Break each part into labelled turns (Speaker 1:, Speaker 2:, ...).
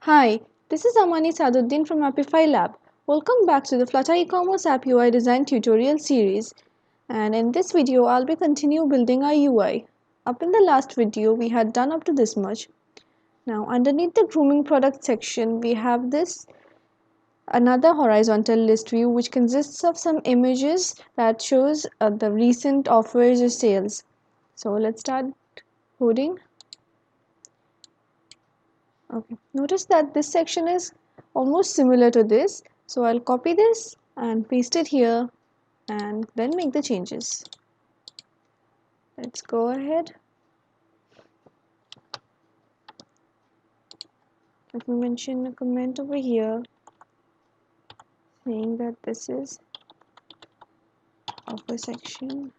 Speaker 1: Hi, this is Amani Saduddin from Appify Lab. Welcome back to the Flutter e-commerce app UI design tutorial series. And in this video, I'll be continue building our UI. Up in the last video, we had done up to this much. Now, underneath the grooming product section, we have this another horizontal list view which consists of some images that shows the recent offers or sales. So let's start coding. Okay, notice that this section is almost similar to this. So I'll copy this and paste it here and then make the changes. Let's go ahead. Let me mention a comment over here saying that this is offer section.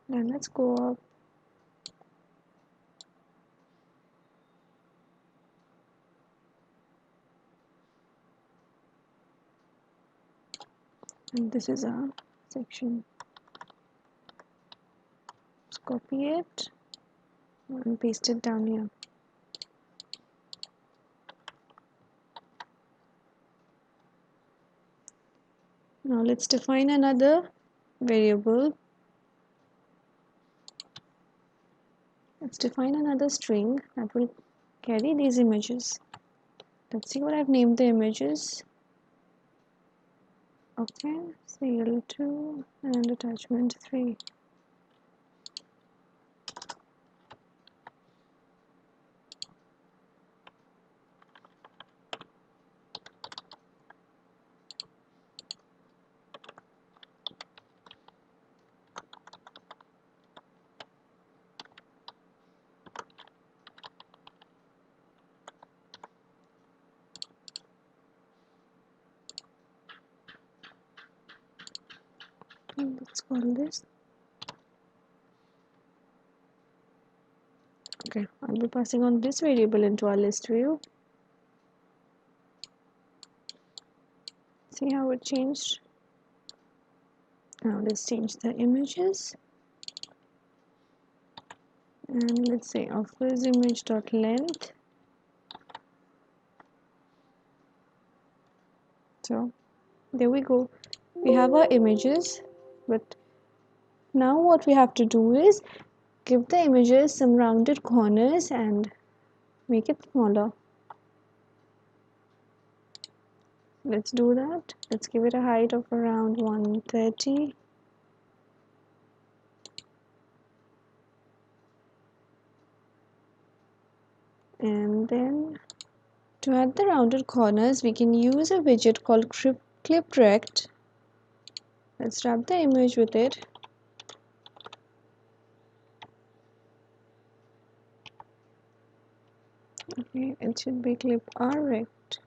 Speaker 1: Then let's go up. And this is our section. Let's copy it and paste it down here. Now let's define another variable. Let's define another string that will carry these images. Let's see what I've named the images. Okay, CL2 and attachment 3. Let's call this. Okay, I'll be passing on this variable into our list view. See how it changed? Now let's change the images. And let's say offers image.length. So there we go. We have our images, but now what we have to do is give the images some rounded corners and make it smaller. Let's do that. Let's give it a height of around 130. And then to add the rounded corners, we can use a widget called clip rect. Let's wrap the image with it. Okay, it should be clip r rect.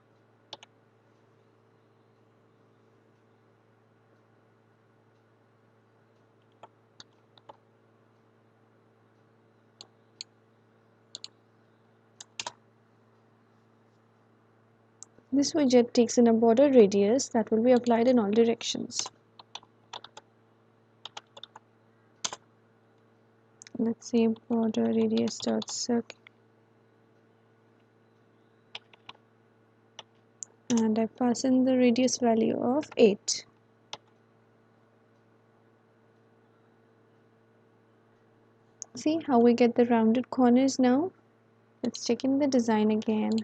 Speaker 1: This widget takes in a border radius that will be applied in all directions. Let's say border radius dot circle, and I pass in the radius value of 8. See how we get the rounded corners now? Let's check in the design again.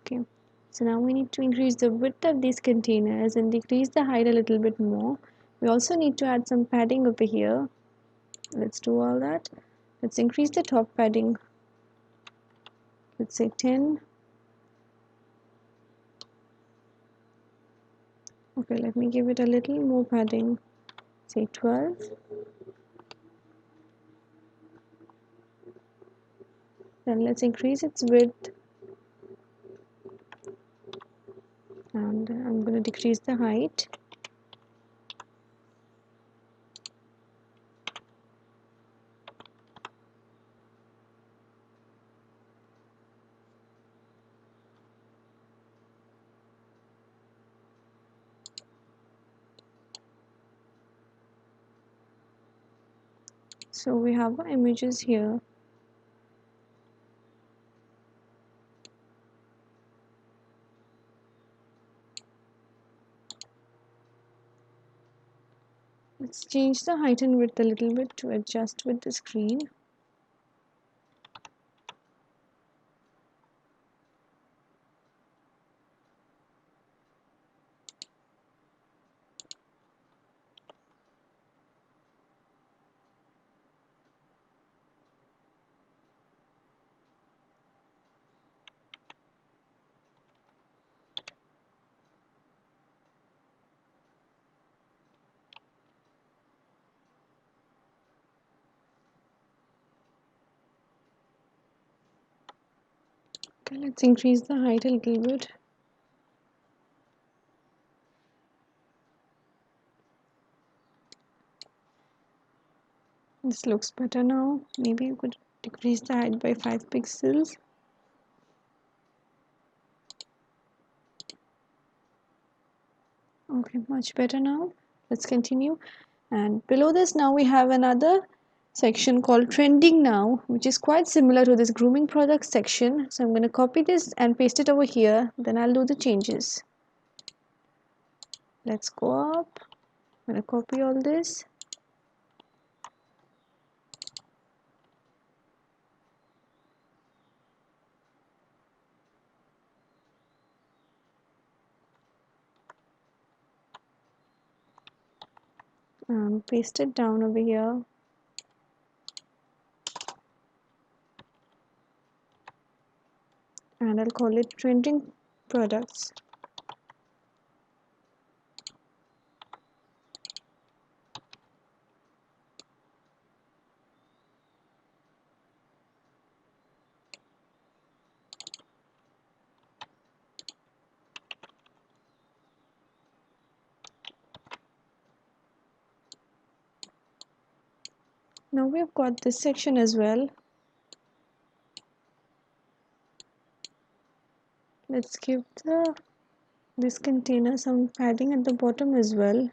Speaker 1: Okay, so now we need to increase the width of these containers and decrease the height a little bit more. We also need to add some padding over here. Let's do all that. Let's increase the top padding. Let's say 10. Okay, let me give it a little more padding. Say 12. Then let's increase its width. And I'm going to decrease the height. So we have our images here. Let's change the height and width a little bit to adjust with the screen. Okay, let's increase the height a little bit. This looks better now. Maybe you could decrease the height by 5 pixels. Okay, much better now. Let's continue. And below this now we have another section called trending now, which is quite similar to this grooming products section. So I'm going to copy this and paste it over here. Then I'll do the changes. Let's go up. I'm going to copy all this. Paste it down over here. And I'll call it trending products. Now we've got this section as well. Let's give this container some padding at the bottom as well.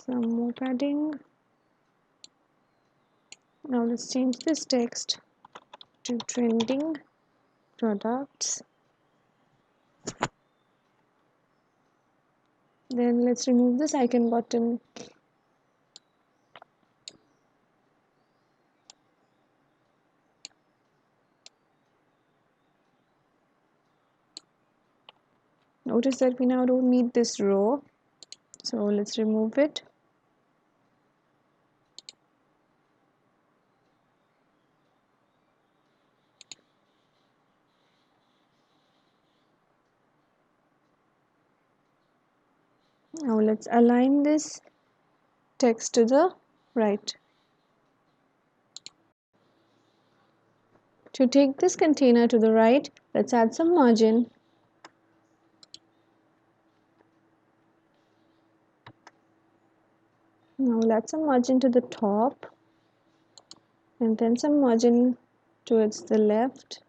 Speaker 1: Some more padding. Now let's change this text to trending products. Then let's remove this icon button. Notice that we now don't need this row, so let's remove it. Now let's align this text to the right. To take this container to the right, let's add some margin. Now we'll add some margin to the top and then some margin towards the left.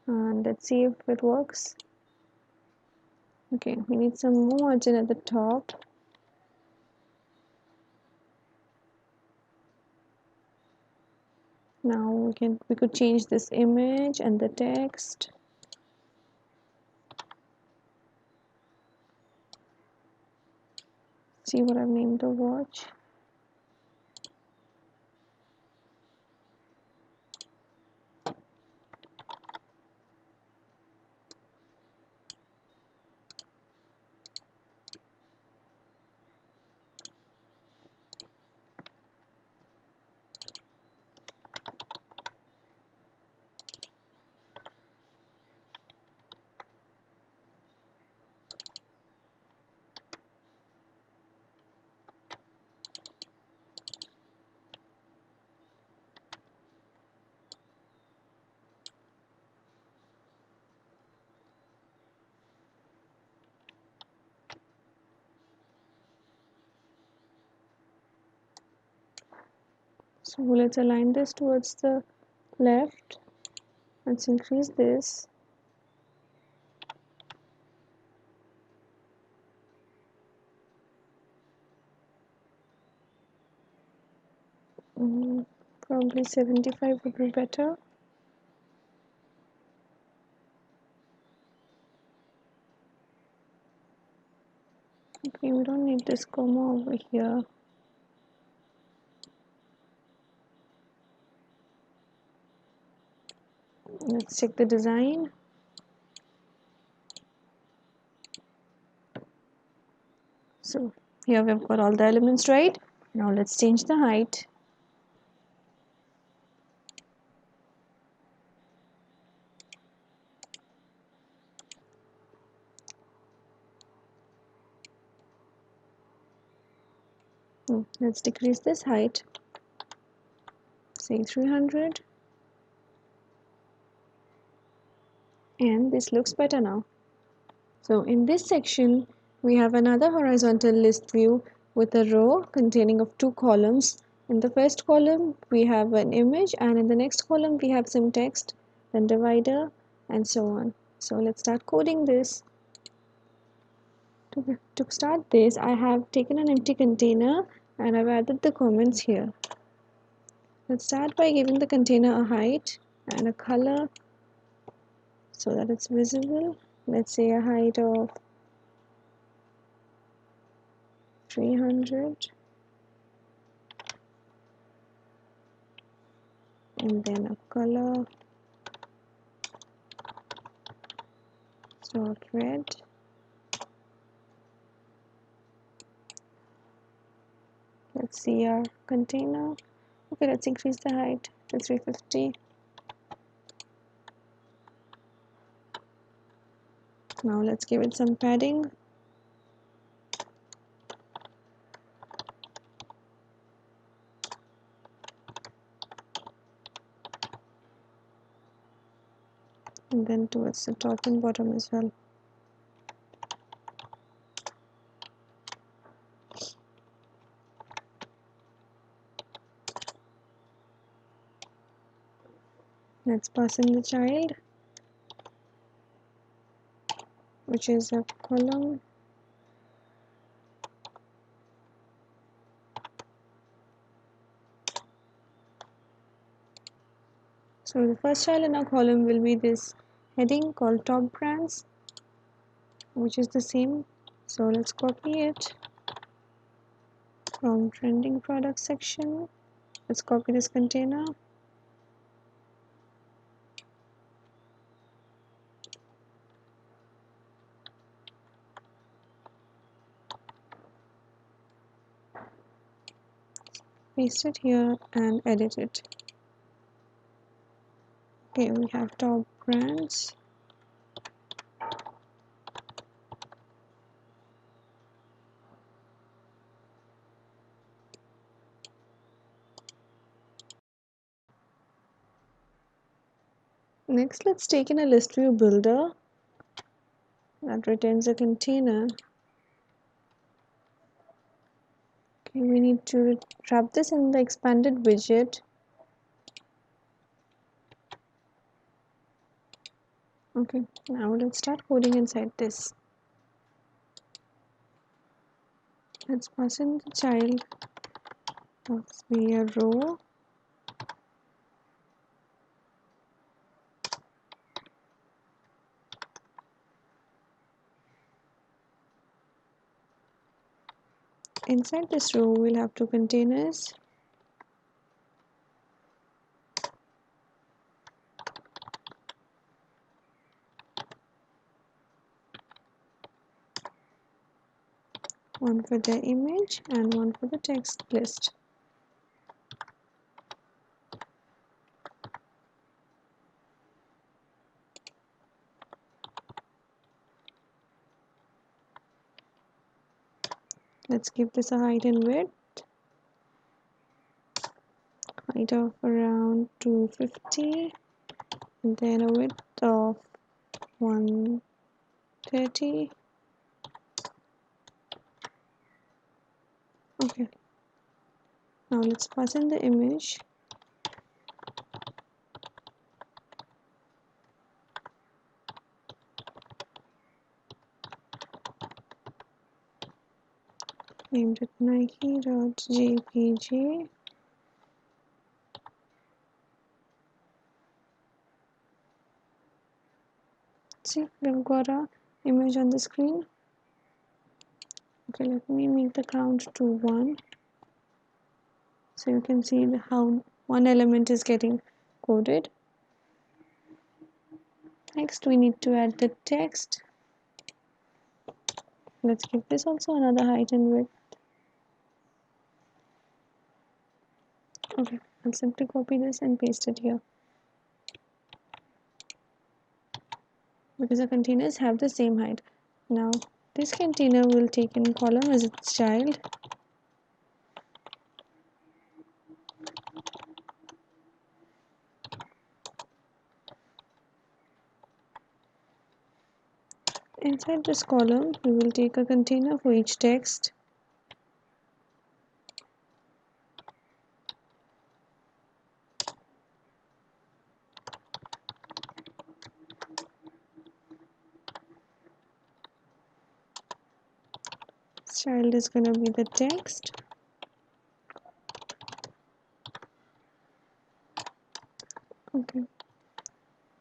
Speaker 1: And let's see if it works. Okay, we need some more margin at the top. Now we could change this image and the text. See what I've named the watch. So let's align this towards the left. Let's increase this. Probably 75 would be better. Okay, we don't need this comma over here. Let's check the design. So here we've got all the elements right. Now let's change the height. Let's decrease this height, say 300, and this looks better now. So in this section, we have another horizontal list view with a row containing of two columns. In the first column, we have an image, and in the next column, we have some text, then divider, and so on. So let's start coding this. To start this, I have taken an empty container and I've added the comments here. Let's start by giving the container a height and a color so that it's visible. Let's say a height of 300 and then a color, so red. Let's see our container. Okay, let's increase the height to 350. Now let's give it some padding. And then towards the top and bottom as well. Let's pass in the child, which is a column. So the first child in our column will be this heading called top brands, which is the same. So let's copy it from trending product section. Let's copy this container. Paste it here and edit it. Okay, we have top brands. Next, let's take in a list view builder that returns a container. Okay, we need to wrap this in the expanded widget. Okay, now let's start coding inside this. Let's pass in the child. Let's be a row. Inside this row, we'll have two containers. One for the image and one for the text list. Let's give this a height and width. Height of around 250 and then a width of 130. Okay, now let's pass in the image. Named it Nike.jpg. see, we've got a image on the screen. Okay, let me make the count to 1, so you can see how one element is getting coded. Next we need to add the text. Let's give this also another height and width. Okay, I'll simply copy this and paste it here, because the containers have the same height. Now this container will take in column as its child. Inside this column we will take a container for each text. Child is going to be the text. Okay,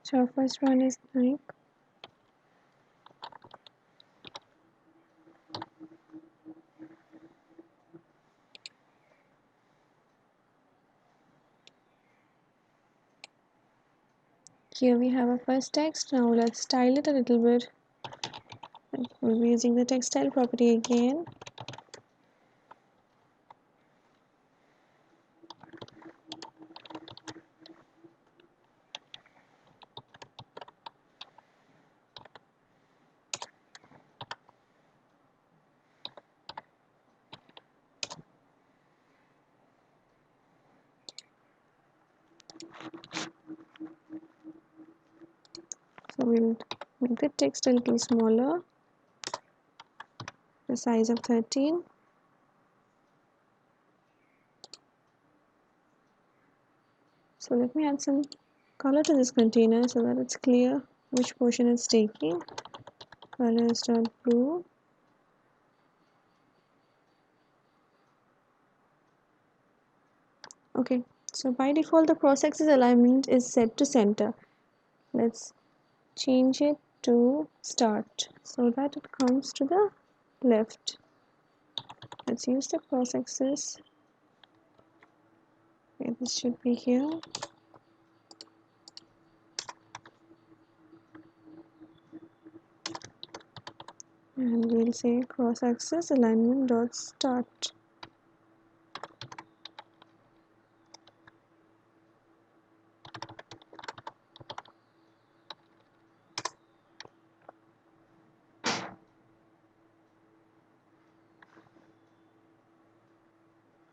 Speaker 1: so our first one is Nike. Here we have our first text. Now let's style it a little bit. We'll be using the text style property again. So we'll make the text a little smaller, the size of 13. So let me add some color to this container so that it's clear which portion it's taking. Color is dark blue. Okay, so by default the cross-axis alignment is set to center. Let's change it to start so that it comes to the left. Let's use the cross-axis. Okay, this should be here. And we'll say cross-axis alignment dot start.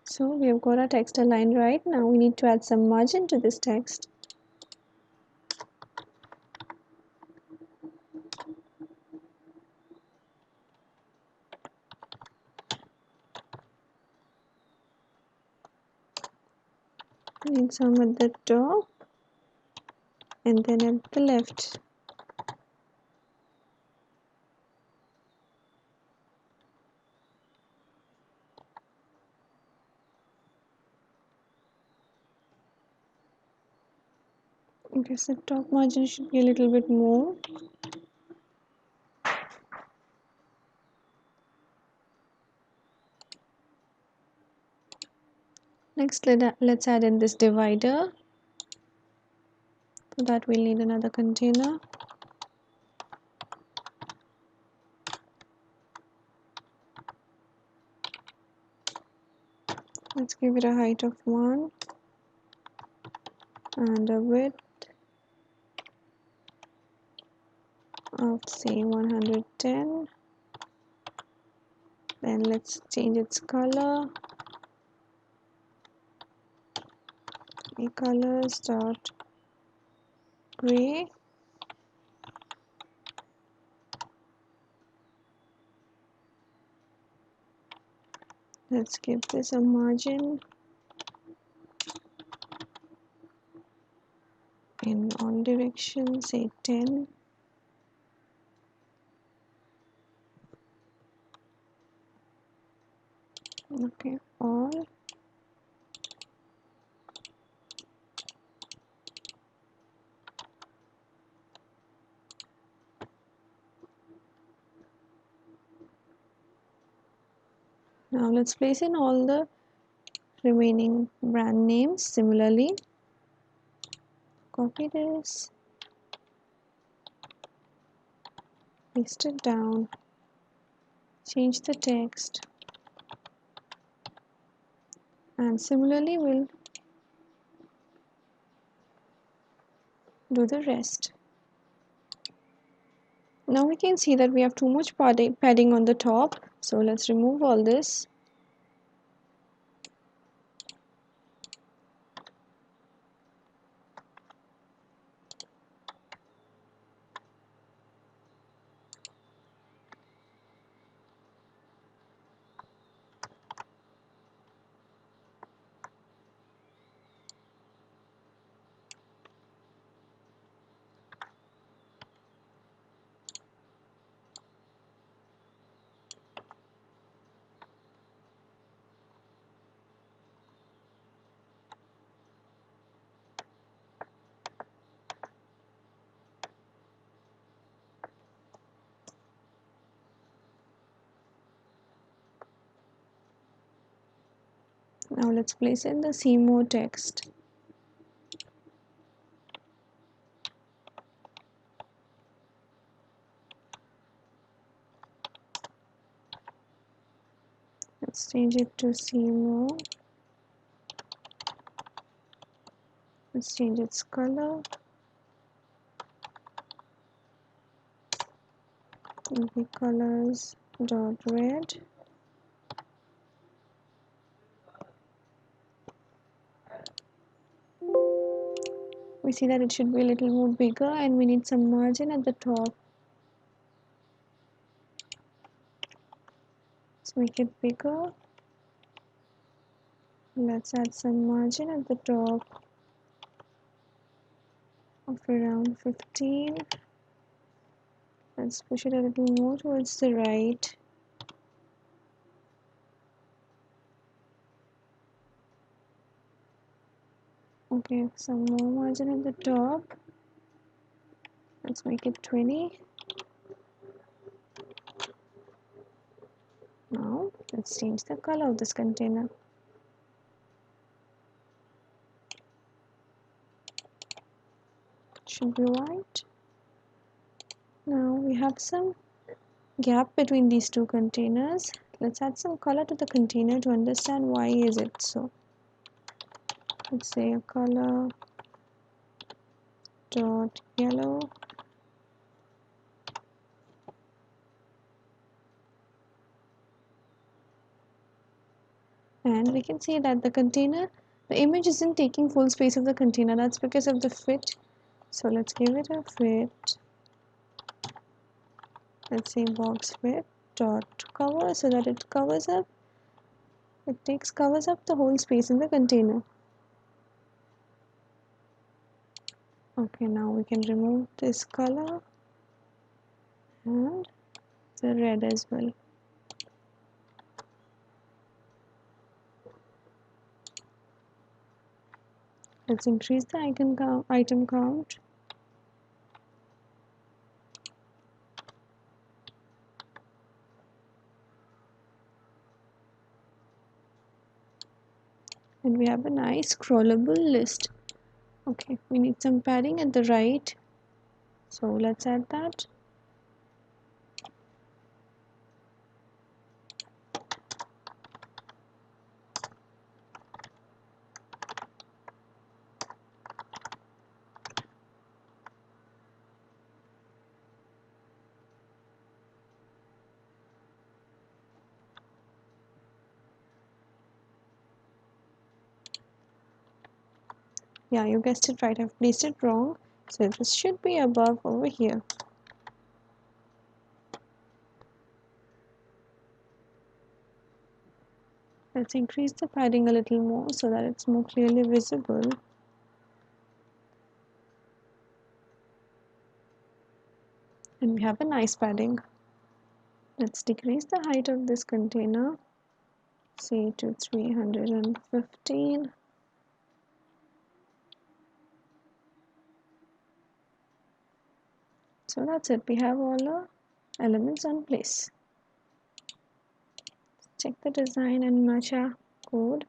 Speaker 1: So we have got our text aligned right. Now we need to add some margin to this text. We need some at the top and then at the left. Okay, so top margin should be a little bit more. Next, let's add in this divider. For that we'll need another container. Let's give it a height of 1 and a width of say 110. Then let's change its color. A color start gray. Let's give this a margin in all directions, say 10. Okay, all. Now let's place in all the remaining brand names similarly. Copy this, paste it down, change the text, and similarly we'll do the rest. Now we can see that we have too much padding on the top, so let's remove all this. Now let's place in the see more text. Let's change it to see more. Let's change its color. Maybe colors dot red. We see that it should be a little more bigger and we need some margin at the top. Let's make it bigger. Let's add some margin at the top of around 15. Let's push it a little more towards the right. Okay, some more margin at the top. Let's make it 20. Now let's change the color of this container. Should be white. Now we have some gap between these two containers. Let's add some color to the container to understand why is it so. Let's say a color dot yellow. And we can see that the image isn't taking full space of the container. That's because of the fit. So let's give it a fit. Let's say box width dot cover so that it covers up the whole space in the container. Okay, now we can remove this color and the red as well. Let's increase the item count. And we have a nice scrollable list. Okay, we need some padding at the right, so let's add that. Yeah, you guessed it right, I've placed it wrong, so this should be above over here. Let's increase the padding a little more so that it's more clearly visible. And we have a nice padding. Let's decrease the height of this container, say to 315. So that's it, we have all our elements in place. check the design and match our code.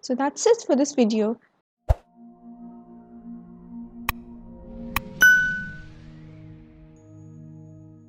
Speaker 1: So that's it for this video.